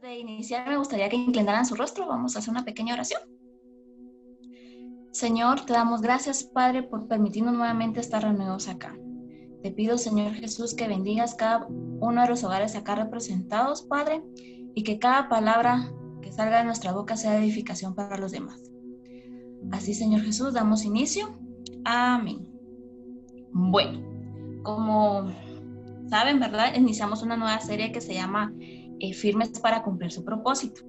Antes de iniciar, me gustaría que inclinaran su rostro. Vamos a hacer una pequeña oración. Señor, te damos gracias, Padre, por permitirnos nuevamente estar reunidos acá. Te pido, Señor Jesús, que bendigas cada uno de los hogares acá representados, Padre, y que cada palabra que salga de nuestra boca sea de edificación para los demás. Así, Señor Jesús, damos inicio. Amén. Bueno, como saben, ¿verdad? Iniciamos una nueva serie que se llama Firmes para cumplir su propósito.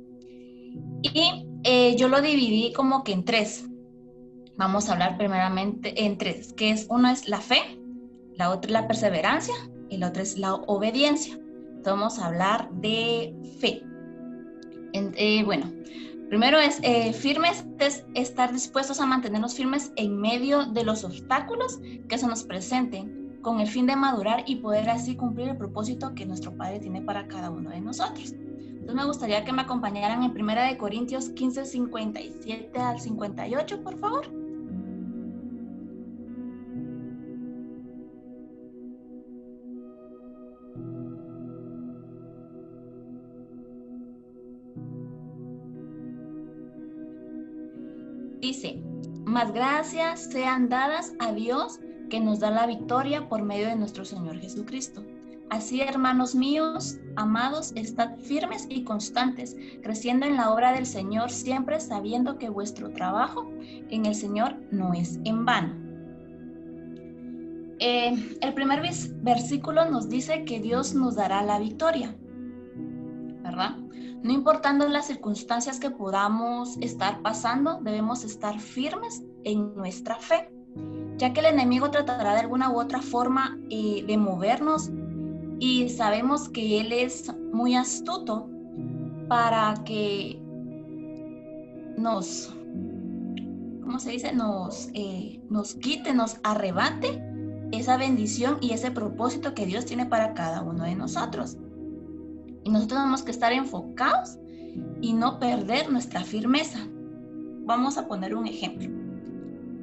Y yo lo dividí como que en tres. Vamos a hablar primeramente en tres, que es, una es la fe, la otra es la perseverancia y la otra es la obediencia. Entonces vamos a hablar de fe. Bueno, primero es firmes, es estar dispuestos a mantenernos firmes en medio de los obstáculos que se nos presenten, con el fin de madurar y poder así cumplir el propósito que nuestro Padre tiene para cada uno de nosotros. Entonces me gustaría que me acompañaran en 1 Corintios 15, 57 al 58, por favor. Dice, más gracias sean dadas a Dios que nos da la victoria por medio de nuestro Señor Jesucristo. Así, hermanos míos, amados, estad firmes y constantes, creciendo en la obra del Señor, siempre sabiendo que vuestro trabajo en el Señor no es en vano. El primer versículo nos dice que Dios nos dará la victoria, ¿verdad? No importando las circunstancias que podamos estar pasando, debemos estar firmes en nuestra fe, ya que el enemigo tratará de alguna u otra forma de movernos, y sabemos que él es muy astuto para que nos quite, nos arrebate esa bendición y ese propósito que Dios tiene para cada uno de nosotros. Y nosotros tenemos que estar enfocados y no perder nuestra firmeza. Vamos a poner un ejemplo.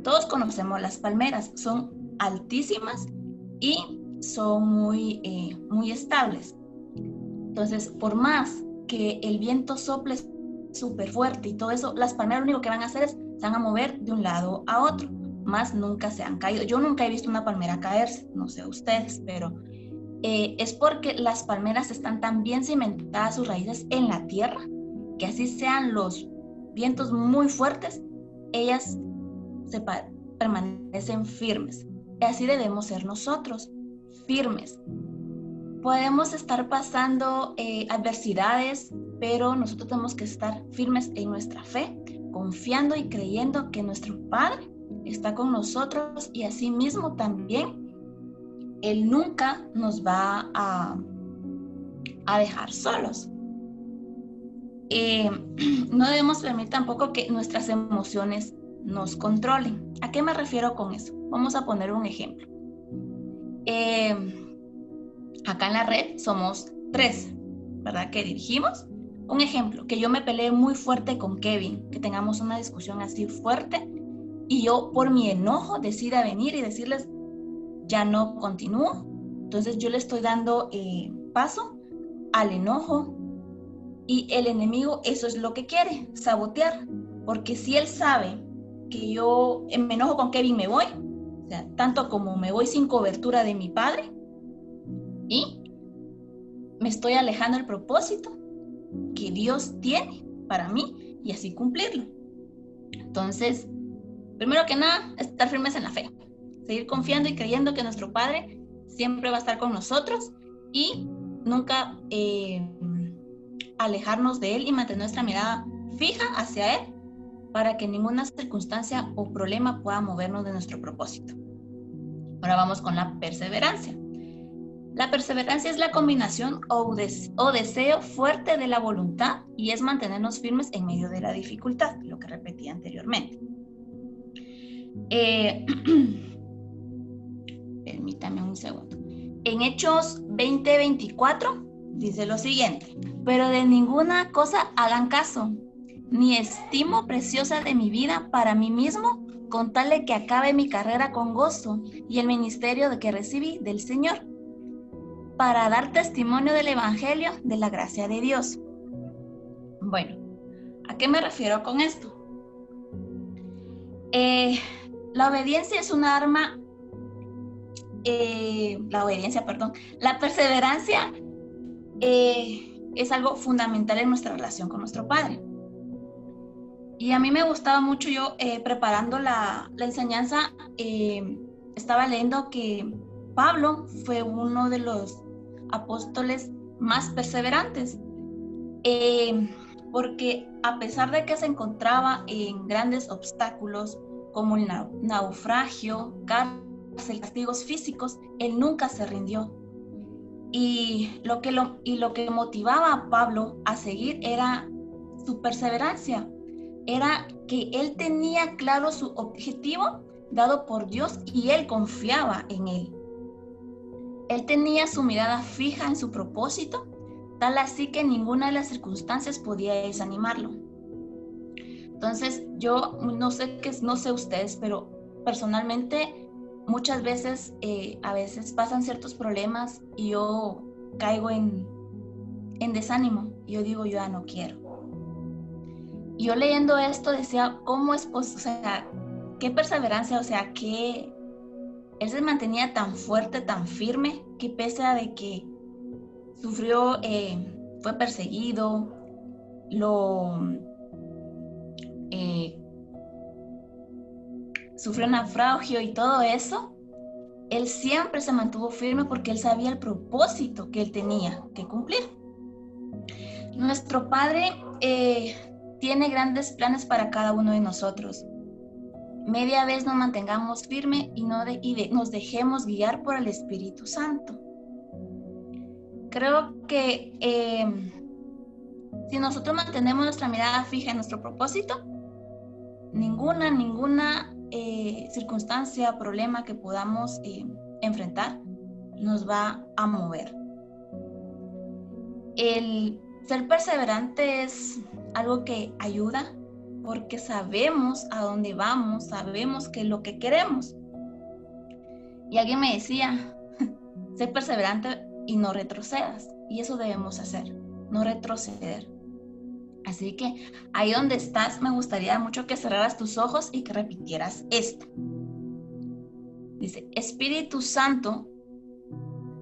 Todos conocemos las palmeras, son altísimas y son muy estables. Entonces, por más que el viento sople súper fuerte y todo eso, las palmeras lo único que van a hacer es se van a mover de un lado a otro, más nunca se han caído. Yo nunca he visto una palmera caerse, no sé ustedes, pero es porque las palmeras están tan bien cimentadas sus raíces en la tierra, que así sean los vientos muy fuertes, ellas permanecen firmes. Y así debemos ser nosotros, firmes. Podemos estar pasando adversidades, pero nosotros tenemos que estar firmes en nuestra fe, confiando y creyendo que nuestro Padre está con nosotros, y así mismo también Él nunca nos va a dejar solos. No debemos permitir tampoco que nuestras emociones nos controlen. ¿A qué me refiero con eso? Vamos a poner un ejemplo. Acá en la red somos 3, ¿verdad? Que dirigimos. Un ejemplo, que yo me peleé muy fuerte con Kevin, que tengamos una discusión así fuerte, y yo por mi enojo decida venir y decirles, ya no continúo. Entonces yo le estoy dando paso al enojo, y el enemigo eso es lo que quiere, sabotear, porque si él sabe que yo me enojo con Kevin, me voy, o sea, tanto como me voy sin cobertura de mi Padre, y me estoy alejando del propósito que Dios tiene para mí y así cumplirlo. Entonces, primero que nada, estar firmes en la fe, seguir confiando y creyendo que nuestro Padre siempre va a estar con nosotros, y nunca alejarnos de Él y mantener nuestra mirada fija hacia Él, para que ninguna circunstancia o problema pueda movernos de nuestro propósito. Ahora vamos con la perseverancia. La perseverancia es la combinación o deseo fuerte de la voluntad, y es mantenernos firmes en medio de la dificultad, lo que repetí anteriormente. Permítame un segundo. En Hechos 20:24 dice lo siguiente: pero de ninguna cosa hagan caso, ni estimo preciosa de mi vida para mí mismo, con tal de que acabe mi carrera con gozo y el ministerio de que recibí del Señor, para dar testimonio del evangelio de la gracia de Dios. Bueno, ¿a qué me refiero con esto? La obediencia es un arma, la perseverancia es algo fundamental en nuestra relación con nuestro Padre. Y a mí me gustaba mucho, yo preparando la enseñanza, estaba leyendo que Pablo fue uno de los apóstoles más perseverantes, porque a pesar de que se encontraba en grandes obstáculos como el naufragio, cárcel, castigos físicos, él nunca se rindió. Y lo que motivaba a Pablo a seguir era su perseverancia, era que él tenía claro su objetivo dado por Dios y él confiaba en él. Él tenía su mirada fija en su propósito, tal así que ninguna de las circunstancias podía desanimarlo. Entonces, yo no sé ustedes, pero personalmente muchas veces, a veces pasan ciertos problemas y yo caigo en desánimo. Yo digo, yo ya no quiero. Y yo leyendo esto decía, ¿cómo es posible? O sea, qué perseverancia, o sea, que él se mantenía tan fuerte, tan firme, que pese a de que sufrió, fue perseguido, sufrió naufragio y todo eso, él siempre se mantuvo firme porque él sabía el propósito que él tenía que cumplir. Nuestro Padre tiene grandes planes para cada uno de nosotros. Media vez nos mantengamos firmes y nos dejemos guiar por el Espíritu Santo. Creo que si nosotros mantenemos nuestra mirada fija en nuestro propósito, ninguna circunstancia, problema que podamos enfrentar nos va a mover. El ser perseverante es algo que ayuda porque sabemos a dónde vamos, sabemos qué es lo que queremos. Y alguien me decía, sé perseverante y no retrocedas. Y eso debemos hacer, no retroceder. Así que ahí donde estás, me gustaría mucho que cerraras tus ojos y que repitieras esto. Dice, Espíritu Santo,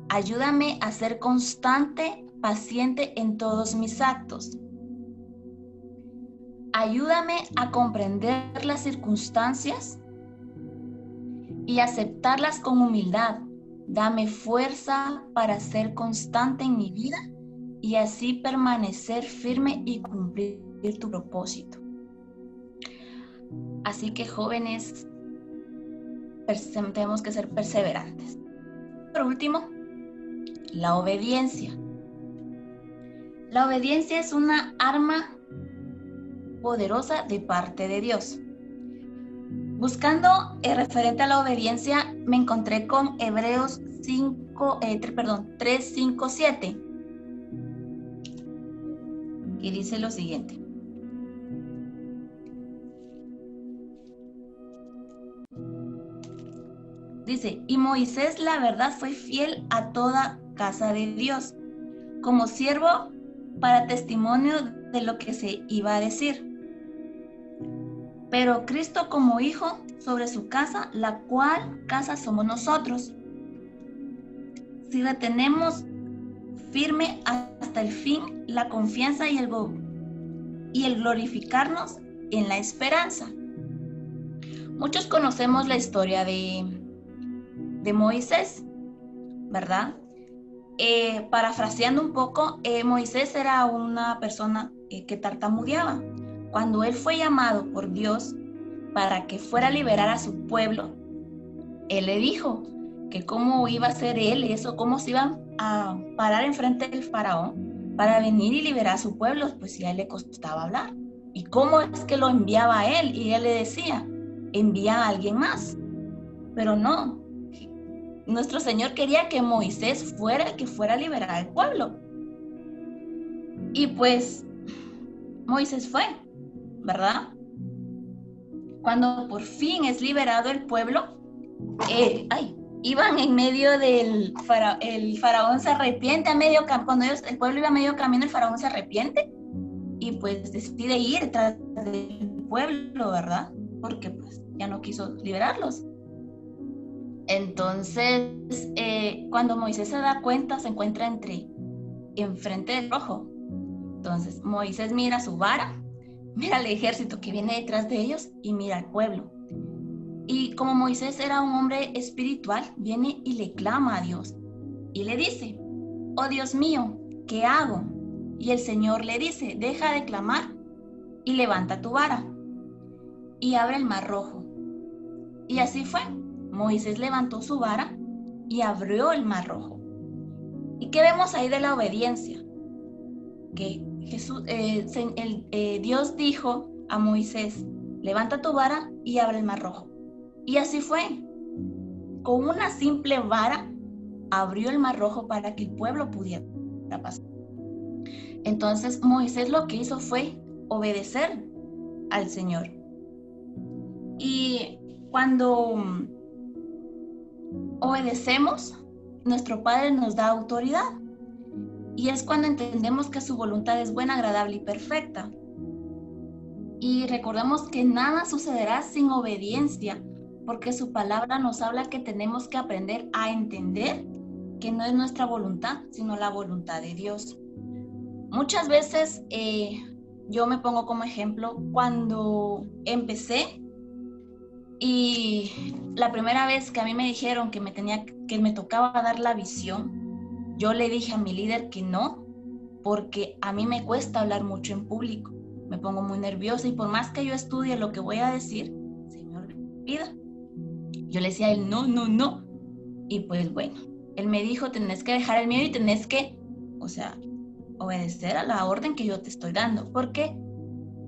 ayúdame a ser constante, paciente en todos mis actos. Ayúdame a comprender las circunstancias y aceptarlas con humildad. Dame fuerza para ser constante en mi vida y así permanecer firme y cumplir tu propósito. Así que jóvenes, tenemos que ser perseverantes. Por último, la obediencia. La obediencia es una arma poderosa de parte de Dios. Buscando referente a la obediencia, me encontré con Hebreos 3, 5, 7, que dice lo siguiente. Dice, y Moisés la verdad fue fiel a toda casa de Dios, como siervo para testimonio de lo que se iba a decir. Pero Cristo como hijo sobre su casa, la cual casa somos nosotros. Si retenemos firme hasta el fin la confianza y el glorificarnos en la esperanza. Muchos conocemos la historia de Moisés, ¿verdad? Parafraseando un poco, Moisés era una persona que tartamudeaba. Cuando él fue llamado por Dios para que fuera a liberar a su pueblo, él le dijo que cómo iba a ser él y eso, cómo se iban a parar enfrente del faraón para venir y liberar a su pueblo, pues si a él le costaba hablar. ¿Y cómo es que lo enviaba a él? Y él le decía, envía a alguien más. Pero no, nuestro Señor quería que Moisés fuera el que fuera a liberar al pueblo. Y pues Moisés fue, ¿verdad? Cuando por fin es liberado el pueblo, iban en medio del el faraón se arrepiente a medio camino. Cuando el pueblo iba a medio camino, el faraón se arrepiente y pues decide ir tras del pueblo, ¿verdad? Porque pues ya no quiso liberarlos. Entonces, cuando Moisés se da cuenta, se encuentra enfrente del rojo. Entonces, Moisés mira su vara, mira el ejército que viene detrás de ellos y mira al pueblo. Y como Moisés era un hombre espiritual, viene y le clama a Dios y le dice: oh Dios mío, ¿qué hago? Y el Señor le dice: deja de clamar y levanta tu vara y abre el mar rojo. Y así fue. Moisés levantó su vara y abrió el mar rojo. ¿Y qué vemos ahí de la obediencia? Que Dios dijo a Moisés: levanta tu vara y abre el mar rojo. Y así fue. Con una simple vara abrió el mar rojo para que el pueblo pudiera pasar. Entonces Moisés lo que hizo fue obedecer al Señor. Y cuando obedecemos, nuestro Padre nos da autoridad. Y es cuando entendemos que su voluntad es buena, agradable y perfecta. Y recordemos que nada sucederá sin obediencia, porque su palabra nos habla que tenemos que aprender a entender que no es nuestra voluntad, sino la voluntad de Dios. Muchas veces yo me pongo como ejemplo cuando empecé y la primera vez que a mí me dijeron que me tocaba dar la visión, yo le dije a mi líder que no, porque a mí me cuesta hablar mucho en público. Me pongo muy nerviosa y por más que yo estudie lo que voy a decir, se me olvida. Yo le decía a él: no, no, no. Y pues bueno, él me dijo: tenés que dejar el miedo y tenés que, obedecer a la orden que yo te estoy dando. Porque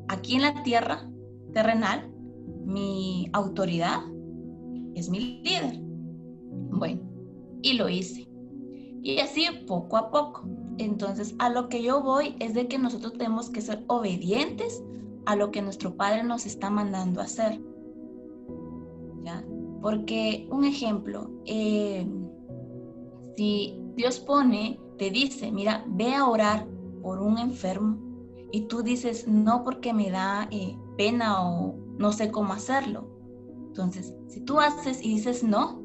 aquí en la tierra terrenal, mi autoridad es mi líder. Bueno, y lo hice. Y así poco a poco. Entonces, a lo que yo voy es de que nosotros tenemos que ser obedientes a lo que nuestro Padre nos está mandando a hacer. ¿Ya? Porque, un ejemplo, si Dios te dice: mira, ve a orar por un enfermo, y tú dices: no, porque me da pena o no sé cómo hacerlo. Entonces, si tú haces y dices no,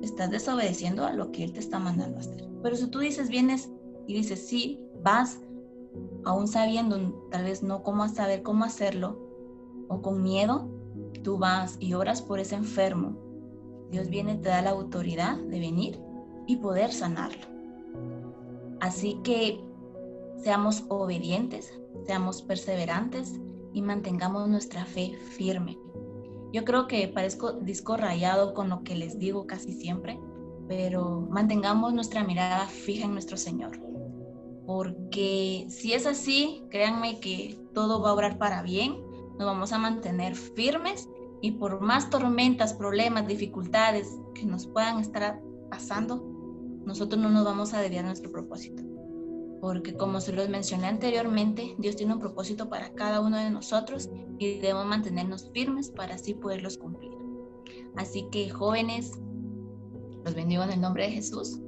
estás desobedeciendo a lo que Él te está mandando a hacer. Pero si tú vienes y dices sí, vas, aún sabiendo tal vez no saber cómo hacerlo, o con miedo, tú vas y oras por ese enfermo. Dios viene y te da la autoridad de venir y poder sanarlo. Así que seamos obedientes, seamos perseverantes y mantengamos nuestra fe firme. Yo creo que parezco disco rayado con lo que les digo casi siempre, pero mantengamos nuestra mirada fija en nuestro Señor. Porque si es así, créanme que todo va a obrar para bien, nos vamos a mantener firmes y por más tormentas, problemas, dificultades que nos puedan estar pasando, nosotros no nos vamos a desviar de nuestro propósito. Porque como se los mencioné anteriormente, Dios tiene un propósito para cada uno de nosotros y debemos mantenernos firmes para así poderlos cumplir. Así que, jóvenes, los bendigo en el nombre de Jesús.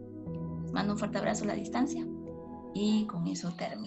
Les mando un fuerte abrazo a la distancia y con eso termino.